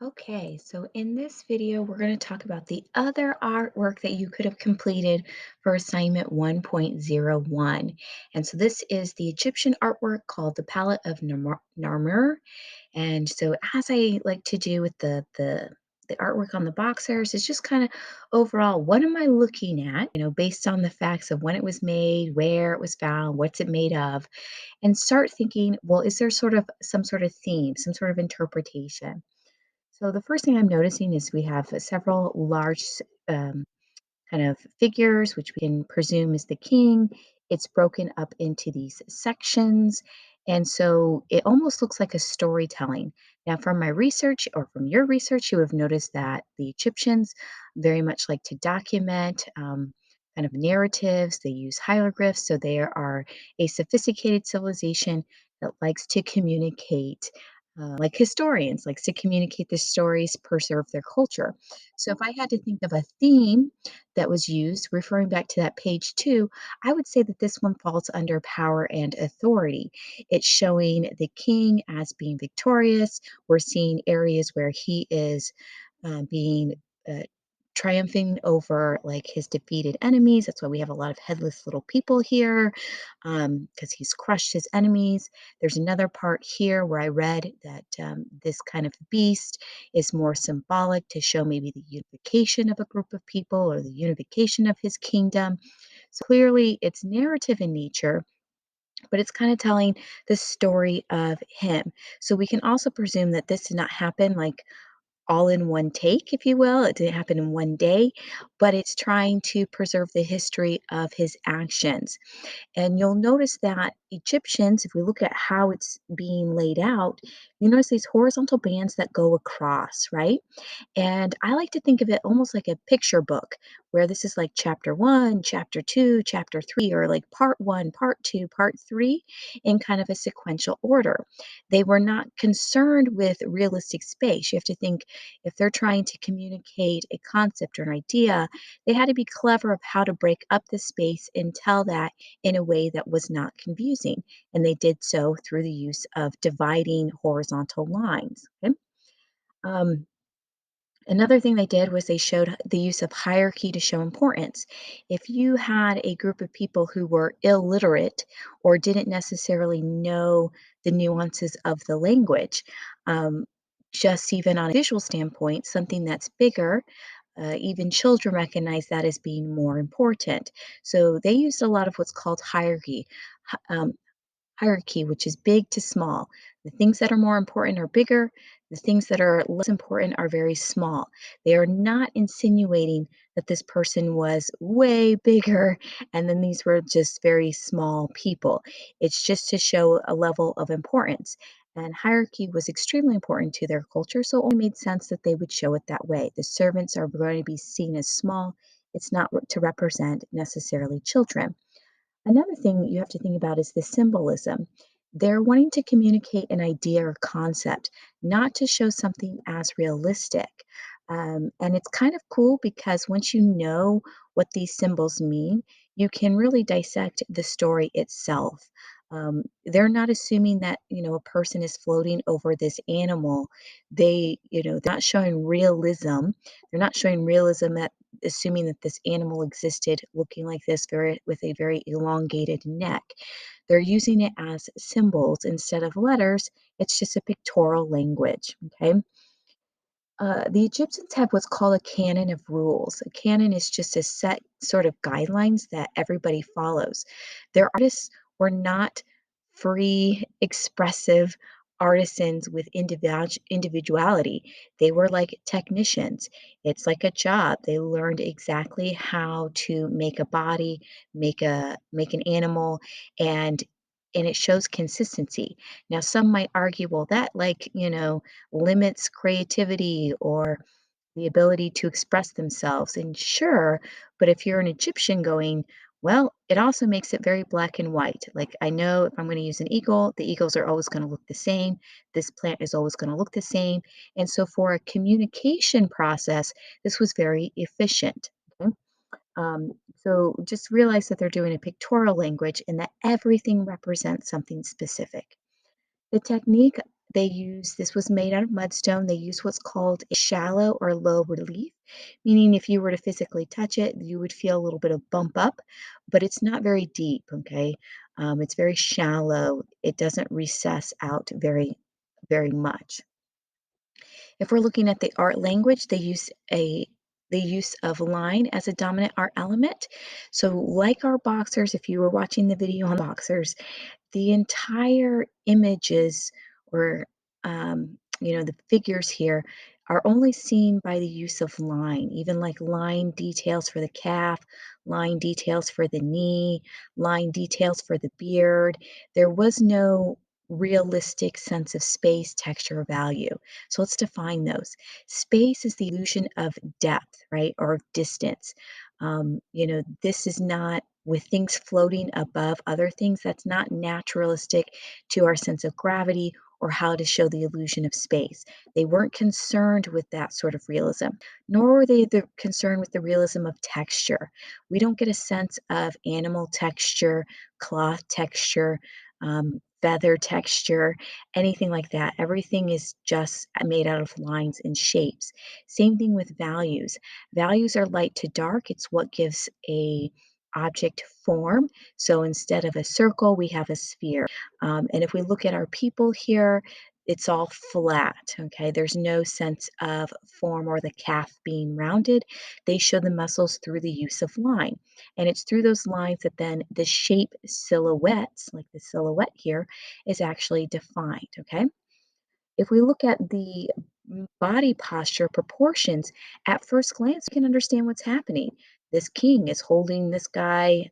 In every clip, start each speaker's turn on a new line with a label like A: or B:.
A: Okay, so in this video, we're going to talk about the other artwork that you could have completed for assignment 1.01. And so this is the Egyptian artwork called the Palette of Narmer. And so as I like to do with the artwork on the boxers, it's just kind of overall, what am I looking at, based on the facts of when it was made, where it was found, what's it made of, and start thinking, well, is there sort of some sort of theme, some sort of interpretation? So the first thing I'm noticing is we have several large um, kind of figures, which we can presume is the king. It's broken up into these sections. And so it almost looks like a storytelling. Now, from my research or from your research, you would have noticed that the Egyptians very much like to document kind of narratives. They use hieroglyphs. So they are a sophisticated civilization that likes to communicate. Like historians likes to communicate their stories, preserve their culture. So if I had to think of a theme that was used, referring back to that page two, I would say that this one falls under power and authority. It's showing the king as being victorious. We're seeing areas where he is being uh, triumphing over like his defeated enemies. That's why we have a lot of headless little people here because he's crushed his enemies. There's another part here where I read that this kind of beast is more symbolic to show maybe the unification of a group of people or the unification of his kingdom. So clearly, it's narrative in nature. But it's kind of telling the story of him. So we can also presume that this did not happen like all in one take, if you will. It didn't happen in one day, but it's trying to preserve the history of his actions. And you'll notice that Egyptians, if we look at how it's being laid out, you notice these horizontal bands that go across, right? And I like to think of it almost like a picture book where this is like chapter one, chapter two, chapter three, or like part one, part two, part three in kind of a sequential order. They were not concerned with realistic space. You have to think if they're trying to communicate a concept or an idea, they had to be clever of how to break up the space and tell that in a way that was not confusing. And they did so through the use of dividing horizontal lines. Okay? Um, Another thing they did was they showed the use of hierarchy to show importance. If you had a group of people who were illiterate or didn't necessarily know the nuances of the language, um, just even on a visual standpoint, something that's bigger, even children recognize that as being more important. So they used a lot of what's called hierarchy, which is big to small. The things that are more important are bigger, the things that are less important are very small. They are not insinuating that this person was way bigger and then these were just very small people. It's just to show a level of importance. And hierarchy was extremely important to their culture, so it only made sense that they would show it that way. The servants are going to be seen as small. It's not to represent necessarily children. Another thing you have to think about is the symbolism. They're wanting to communicate an idea or concept, not to show something as realistic. And it's kind of cool because once you know what these symbols mean, you can really dissect the story itself. They're not assuming that a person is floating over this animal. They're not showing realism. They're not showing realism that assuming that this animal existed looking like this very with a very elongated neck. They're using it as symbols instead of letters. It's just a pictorial language. Okay. The Egyptians have what's called a canon of rules. A canon is just a set sort of guidelines that everybody follows. Their artists were not free, expressive artisans with individuality. They were like technicians. It's like a job. They learned exactly how to make a body, make an animal, and it shows consistency. Now, some might argue, well, that limits creativity or the ability to express themselves. And sure, but if you're an Egyptian going, well, it also makes it very black and white. Like I know if I'm going to use an eagle, the eagles are always going to look the same. This plant is always going to look the same. And so for a communication process, this was very efficient. Okay? So just realize that they're doing a pictorial language and that everything represents something specific. The technique This was made out of mudstone. They use what's called a shallow or low relief, meaning if you were to physically touch it, you would feel a little bit of bump up, but it's not very deep, okay? It's very shallow. It doesn't recess out very much. If we're looking at the art language, the use of line as a dominant art element. So like our boxers, if you were watching the video on boxers, the entire images or the figures here are only seen by the use of line, even like line details for the calf, line details for the knee, line details for the beard. There was no realistic sense of space, texture, or value. So let's define those. Space is the illusion of depth, right, or distance. This is not with things floating above other things, that's not naturalistic to our sense of gravity or how to show the illusion of space. They weren't concerned with that sort of realism, nor were they concerned with the realism of texture. We don't get a sense of animal texture, cloth texture, feather texture, anything like that. Everything is just made out of lines and shapes. Same thing with values. Values are light to dark. It's what gives a object form. So instead of a circle, we have a sphere. And if we look at our people here, it's all flat, okay? There's no sense of form or the calf being rounded. They show the muscles through the use of line. And it's through those lines that then the shape silhouettes, like the silhouette here, is actually defined, okay? If we look at the body posture proportions, at first glance, you can understand what's happening. This king is holding this guy,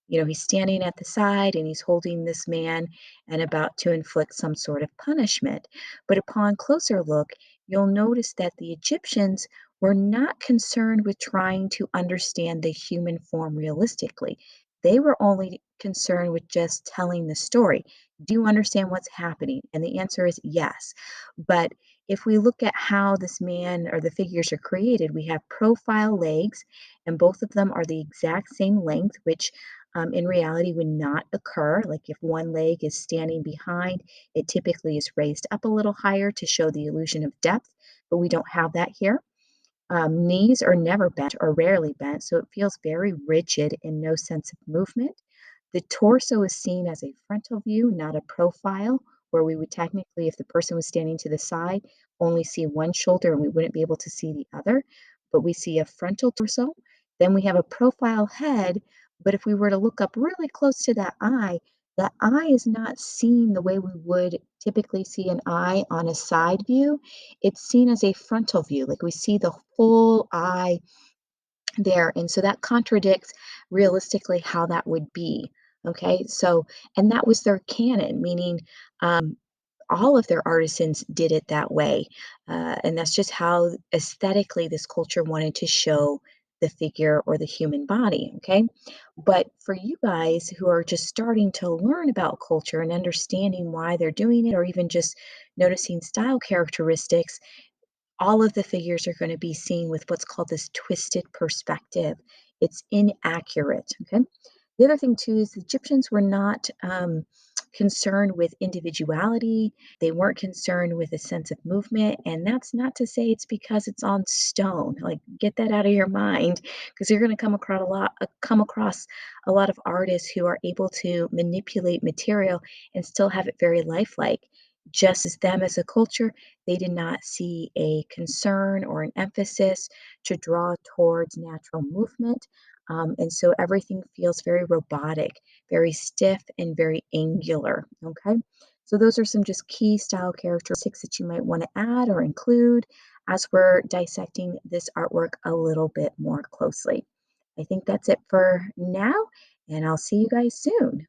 A: he's standing at the side and he's holding this man and about to inflict some sort of punishment. But upon closer look, you'll notice that the Egyptians were not concerned with trying to understand the human form realistically. They were only concerned with just telling the story. Do you understand what's happening? And the answer is yes. But if we look at how this man or the figures are created, we have profile legs, and both of them are the exact same length, which in reality would not occur. Like if one leg is standing behind, it typically is raised up a little higher to show the illusion of depth, but we don't have that here. Knees are never bent or rarely bent, so it feels very rigid and no sense of movement. The torso is seen as a frontal view, not a profile, where we would technically, if the person was standing to the side, only see one shoulder and we wouldn't be able to see the other. But we see a frontal torso. Then we have a profile head. But if we were to look up really close to that eye is not seen the way we would typically see an eye on a side view. It's seen as a frontal view, like we see the full eye there, and so that contradicts realistically how that would be, okay? So and that was their canon, meaning, all of their artisans did it that way, and that's just how aesthetically this culture wanted to show the figure or the human body, okay? But for you guys who are just starting to learn about culture and understanding why they're doing it or even just noticing style characteristics, all of the figures are going to be seen with what's called this twisted perspective. It's inaccurate. Okay. The other thing, too, is the Egyptians were not concerned with individuality. They weren't concerned with a sense of movement. And that's not to say it's because it's on stone. Like, get that out of your mind because you're going to come across a lot of artists who are able to manipulate material and still have it very lifelike. Just as them as a culture, they did not see a concern or an emphasis to draw towards natural movement. And so everything feels very robotic, very stiff, and very angular. Okay. So those are some just key style characteristics that you might want to add or include as we're dissecting this artwork a little bit more closely. I think that's it for now, and I'll see you guys soon.